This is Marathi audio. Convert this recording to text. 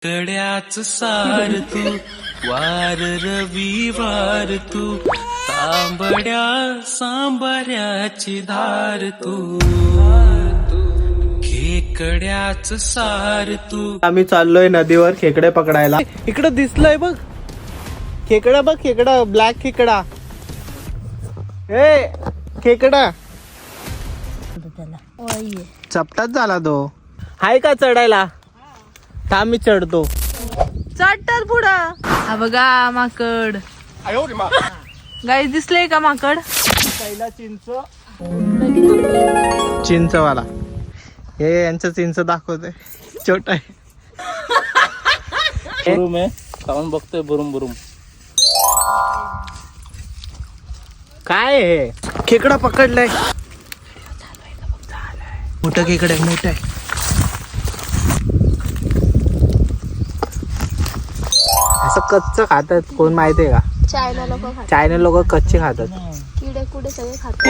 कड्याच सार तू वार रविवार तू तांबड्या सांबाऱ्याची धार तू खेकड्याच सार तू. आम्ही चाललोय नदीवर खेकडे पकडायला. इकडं दिसलंय बघ खेकडा, बघ खेकडा, ब्लॅक खेकडा. ए खेकडा चपटाच झाला तो. हाय का चढायला? थांब मी चढतो. चढतात पुढं. हा बघा माकड. गाई दिसले का माकड? पहिला चिंचवाला. हे यांचं चिंच दाखवतोय. छोटा आहे. बुरुम आहे, खाऊन बघतोय बुरुम बुरुम. काय हे? खेकडा पकडलाय. मोठं खेकडा आहे, मोठं आहे. असं कच्च खातात कोण माहितीये का? चायना लोक खातात. चायना लोक कच्चे खातात. किडे कुडे सगळे खातात.